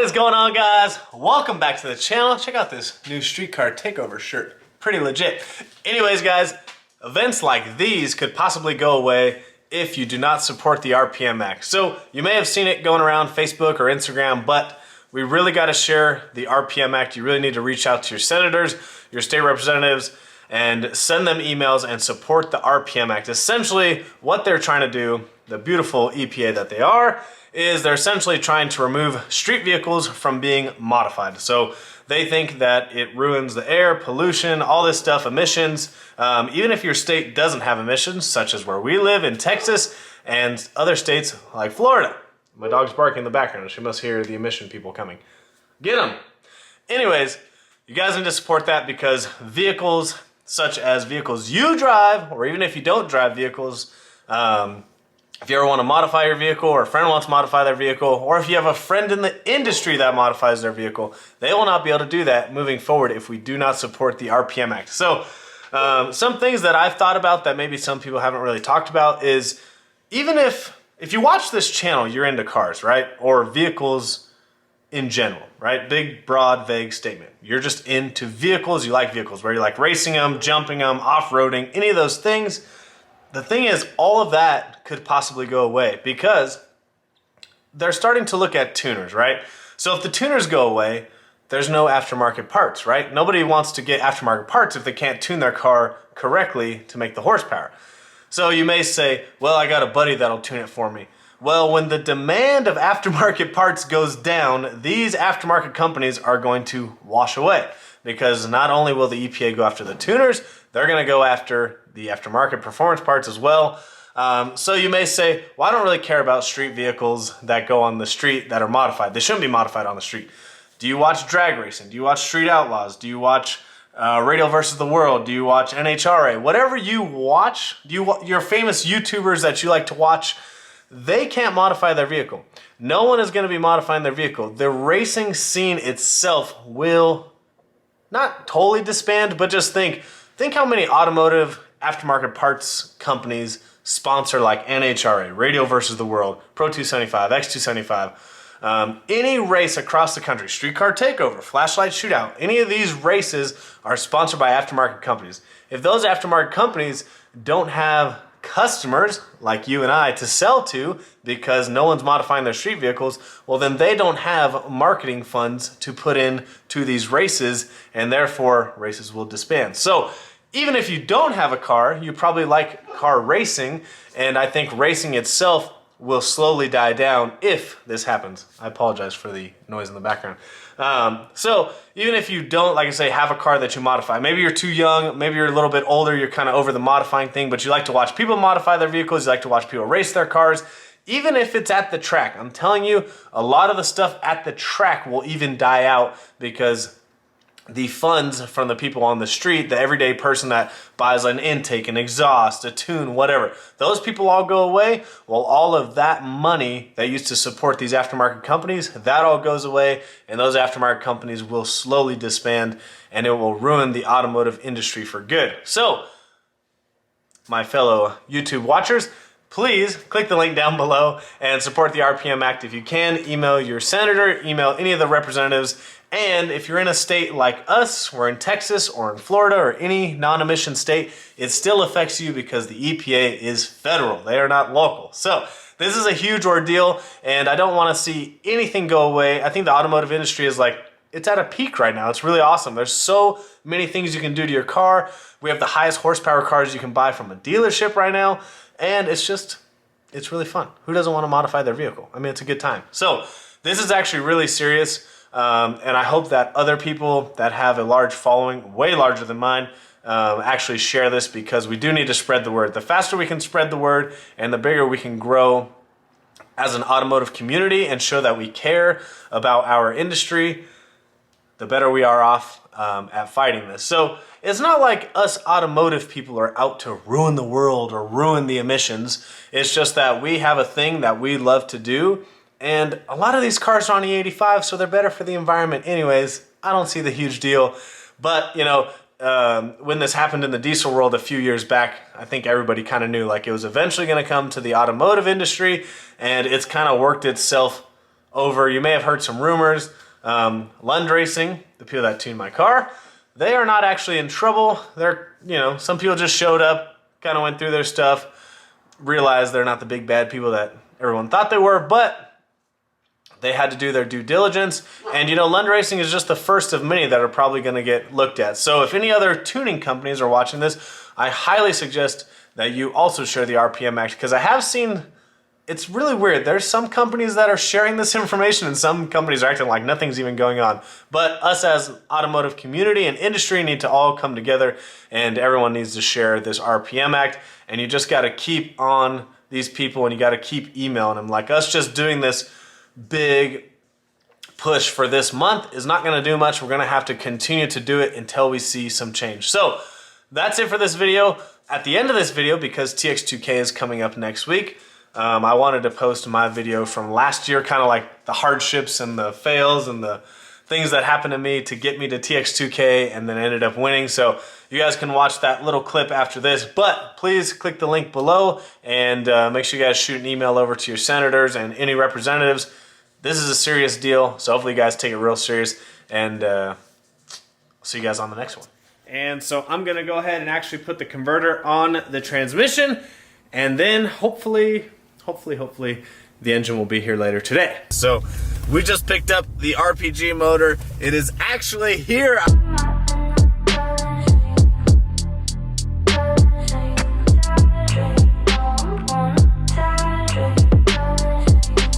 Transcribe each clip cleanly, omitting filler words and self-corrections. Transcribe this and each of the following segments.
What is going on, guys? Welcome back to the channel. Check out this new streetcar takeover shirt. Pretty legit. Anyways, guys, events like these could possibly go away if you do not support the RPM Act. So you may have seen it going around Facebook or Instagram, but we really got to share the RPM Act. You really need to reach out to your senators, your state representatives, and send them emails and support the RPM Act. Essentially, what they're trying to do, the beautiful EPA that they are, is they're essentially trying to remove street vehicles from being modified. So they think that it ruins the air, pollution, all this stuff, emissions. Even if your state doesn't have emissions, such as where we live in Texas and other states like Florida. My dog's barking in the background. She must hear the emission people coming. Get them. Anyways, you guys need to support that because vehicles such as vehicles you drive, or even if you don't drive vehicles, if you ever want to modify your vehicle, or a friend wants to modify their vehicle, or if you have a friend in the industry that modifies their vehicle, they will not be able to do that moving forward if we do not support the RPM Act. So some things that I've thought about that maybe some people haven't really talked about is, even if you watch this channel, you're into cars, right? Or vehicles in general, right? Big, broad, vague statement. You're just into vehicles, you like vehicles, where you like racing them, jumping them, off-roading, any of those things. The thing is, all of that could possibly go away because they're starting to look at tuners, right? So if the tuners go away, there's no aftermarket parts, right? Nobody wants to get aftermarket parts if they can't tune their car correctly to make the horsepower. So you may say, well, I got a buddy that'll tune it for me. Well, when the demand of aftermarket parts goes down, these aftermarket companies are going to wash away, because not only will the EPA go after the tuners, they're going to go after the aftermarket performance parts as well. So you may say, well, I don't really care about street vehicles that go on the street that are modified. They shouldn't be modified on the street. Do you watch drag racing? Do you watch Street Outlaws? Do you watch Radio versus the World? Do you watch NHRA? Whatever you watch, your famous YouTubers that you like to watch, they can't modify their vehicle. No one is going to be modifying their vehicle. The racing scene itself will not totally disband, but just think how many automotive aftermarket parts companies sponsor like NHRA, Radio versus the World, Pro 275, X275, any race across the country, Streetcar Takeover, Flashlight Shootout, any of these races are sponsored by aftermarket companies. If those aftermarket companies don't have customers like you and I to sell to because no one's modifying their street vehicles, well, then they don't have marketing funds to put in to these races, and therefore races will disband. So even if you don't have a car, you probably like car racing, and I think racing itself will slowly die down if this happens. I apologize for the noise in the background. So even if you don't, like I say, have a car that you modify, maybe you're too young, maybe you're a little bit older, you're kind of over the modifying thing, but you like to watch people modify their vehicles, you like to watch people race their cars, even if it's at the track. I'm telling you, a lot of the stuff at the track will even die out because the funds from the people on the street, the everyday person that buys an intake, an exhaust, a tune, whatever, those people all go away. Well, all of that money that used to support these aftermarket companies, that all goes away, and those aftermarket companies will slowly disband, and it will ruin the automotive industry for good. So, my fellow YouTube watchers, please click the link down below and support the RPM Act if you can. Email your senator, email any of the representatives. And if you're in a state like us, we're in Texas or in Florida or any non-emission state, it still affects you because the EPA is federal. They are not local. So this is a huge ordeal, and I don't want to see anything go away. I think the automotive industry is it's at a peak right now. It's really awesome. There's so many things you can do to your car. We have the highest horsepower cars you can buy from a dealership right now, and it's really fun. Who doesn't want to modify their vehicle? I mean, it's a good time. So this is actually really serious. And I hope that other people that have a large following, way larger than mine, actually share this, because we do need to spread the word. The faster we can spread the word and the bigger we can grow as an automotive community and show that we care about our industry, the better we are off at fighting this. So it's not like us automotive people are out to ruin the world or ruin the emissions. It's just that we have a thing that we love to do. And a lot of these cars are on E85, so they're better for the environment anyways. I don't see the huge deal. But, you know, when this happened in the diesel world a few years back, I think everybody kind of knew like it was eventually going to come to the automotive industry, and it's kind of worked itself over. You may have heard some rumors. Lund Racing, the people that tuned my car, they are not actually in trouble. They're, you know, some people just showed up, kind of went through their stuff, realized they're not the big bad people that everyone thought they were, but they had to do their due diligence. And you know, Lund Racing is just the first of many that are probably going to get looked at. So if any other tuning companies are watching this, I highly suggest that you also share the RPM Act, because I have seen, it's really weird. There's some companies that are sharing this information and some companies are acting like nothing's even going on. But us as automotive community and industry need to all come together, and everyone needs to share this RPM Act. And you just got to keep on these people, and you got to keep emailing them. Like us just doing this big push for this month is not going to do much. We're going to have to continue to do it until we see some change. So that's it for this video. At the end of this video, because TX2K is coming up next week, I wanted to post my video from last year, kind of like the hardships and the fails and the things that happened to me to get me to TX2K and then ended up winning. So you guys can watch that little clip after this, but please click the link below and make sure you guys shoot an email over to your senators and any representatives. This is a serious deal, so hopefully you guys take it real serious, and I'll see you guys on the next one. And so I'm gonna go ahead and actually put the converter on the transmission, and then hopefully the engine will be here later today. So we just picked up the RPG motor. It is actually here.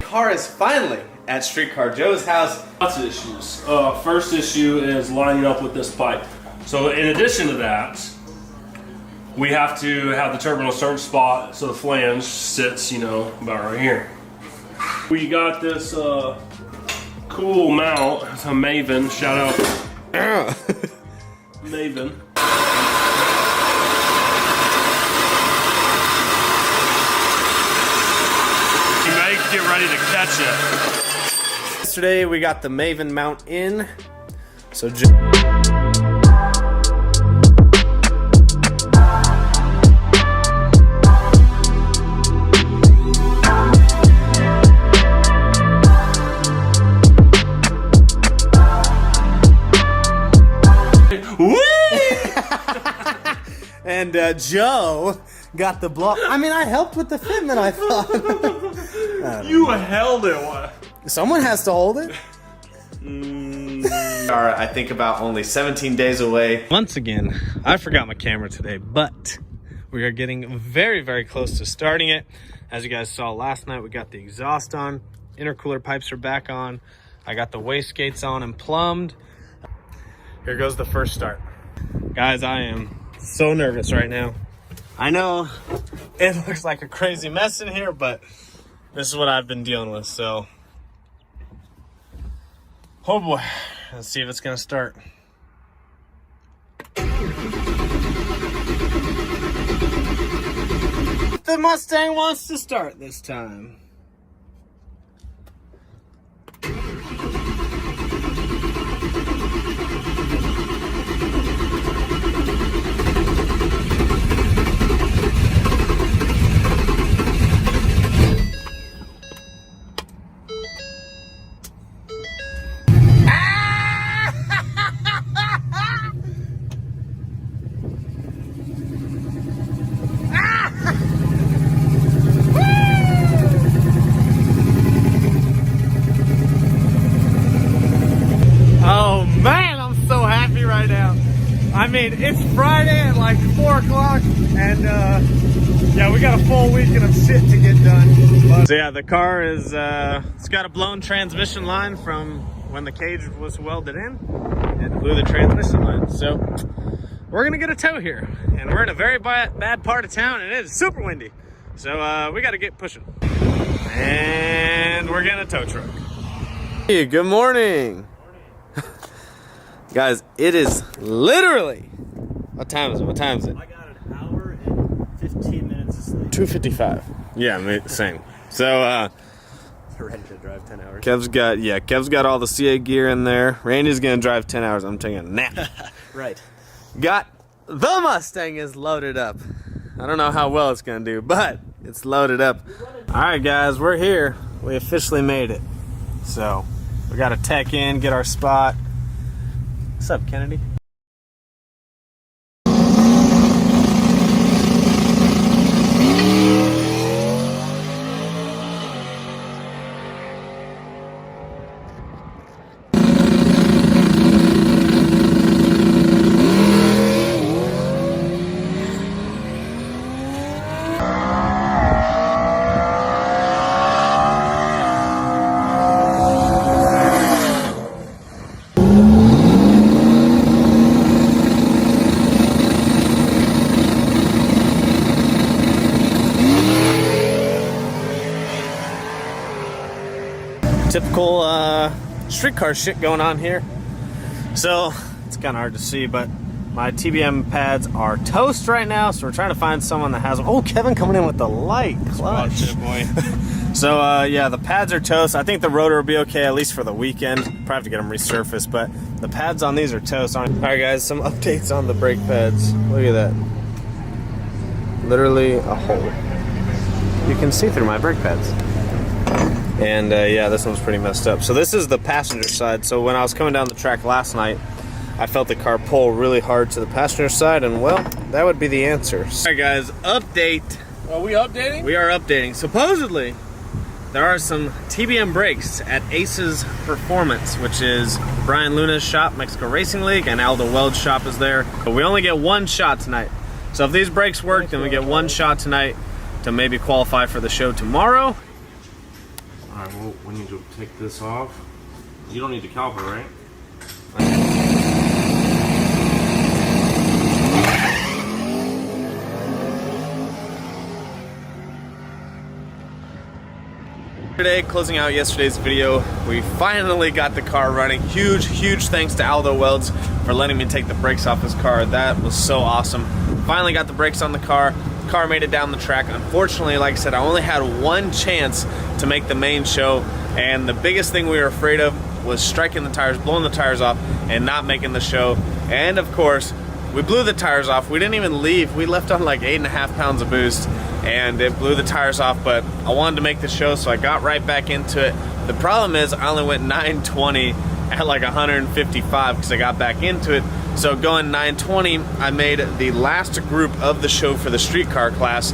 Car is finally at Streetcar Joe's house. Lots of issues. First issue is lining up with this pipe. So in addition to that, we have to have the turbo in a certain spot so the flange sits, you know, about right here. We got this cool mount. It's a Maven. Shout out Maven. Get ready to catch it. Yesterday we got the Maven mount in. So and Joe got the blow. I mean, I helped with the fitment, I thought. You held it. Someone has to hold it. I think about only 17 days away. Once again, I forgot my camera today, but we are getting very, very close to starting it. As you guys saw last night, we got the exhaust on. Intercooler pipes are back on. I got the wastegates on and plumbed. Here goes the first start. Guys, I am so nervous right now. I know it looks like a crazy mess in here, but this is what I've been dealing with, so. Oh boy, let's see if it's gonna start. The Mustang wants to start this time. I mean, it's Friday at like 4 o'clock, and yeah, we got a full weekend of shit to get done. So yeah, the car is, it's got a blown transmission line from when the cage was welded in. It blew the transmission line. So we're gonna get a tow here, and we're in a very bad part of town, and it is super windy. So we gotta get pushing. And we're getting a tow truck. Hey, good morning. Guys, it is literally, what time is it? What time is it? I got an hour and 15 minutes of sleep. 2:55. Yeah, same. So, ready to drive 10 hours. Kev's got all the CA gear in there. Randy's gonna drive 10 hours. I'm taking a nap. Right. Got the Mustang is loaded up. I don't know how well it's gonna do, but it's loaded up. All right, guys, we're here. We officially made it. So we got to tech in, get our spot. What's up, Kennedy? Typical streetcar shit going on here. So it's kind of hard to see, but my TBM pads are toast right now, so we're trying to find someone that has them. Oh, Kevin coming in with the light clutch. Boy. So yeah, the pads are toast. I think the rotor will be okay, at least for the weekend. Probably have to get them resurfaced, but the pads on these are toast. All right, guys, some updates on the brake pads. Look at that. Literally a hole. You can see through my brake pads. And yeah, this one's pretty messed up. So this is the passenger side. So when I was coming down the track last night, I felt the car pull really hard to the passenger side, and well, that would be the answer. All right, guys, update. Are we updating? We are updating. Supposedly, there are some TBM brakes at Ace's Performance, which is Brian Luna's shop, Mexico Racing League, and Aldo Weld's shop is there. But we only get one shot tonight. So if these brakes work, then we get one shot tonight to maybe qualify for the show tomorrow. Alright, well, we need to take this off. You don't need the caliper, right? Today, closing out yesterday's video, we finally got the car running. Huge thanks to Aldo Welds for letting me take the brakes off his car. That was so awesome. Finally got the brakes on the car. Car made it down the track. Unfortunately, like I said, I only had one chance to make the main show, and the biggest thing we were afraid of was striking the tires, blowing the tires off, and not making the show. And of course, we blew the tires off. We didn't even leave. We left on like 8.5 pounds of boost, and it blew the tires off, but I wanted to make the show, so I got right back into it. The problem is I only went 920 at like 155 because I got back into it. So going 920, I made the last group of the show for the streetcar class.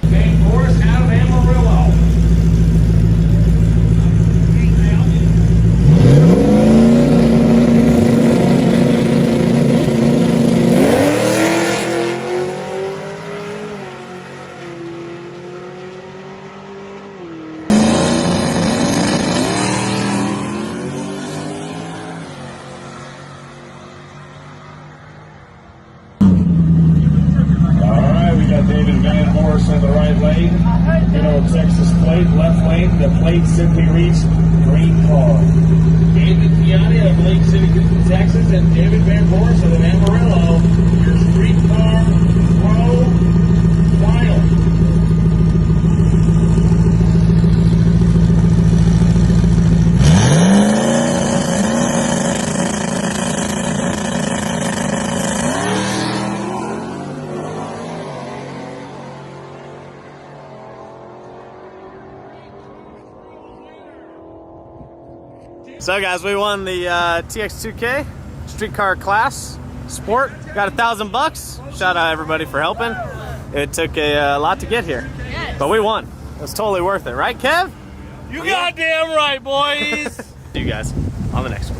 VANVORIS out of Amarillo. David VANVORIS in the right lane. Good old Texas plate, left lane. The plate simply reads green car. David Coyote of Lake City, Texas, and David VANVORIS of Amarillo. Your streetcar pro final. So guys, we won the TX2K streetcar class sport. Got $1,000. Shout out everybody for helping. It took a lot to get here, but we won. It was totally worth it, right, Kev? You goddamn right, boys! See you guys on the next one.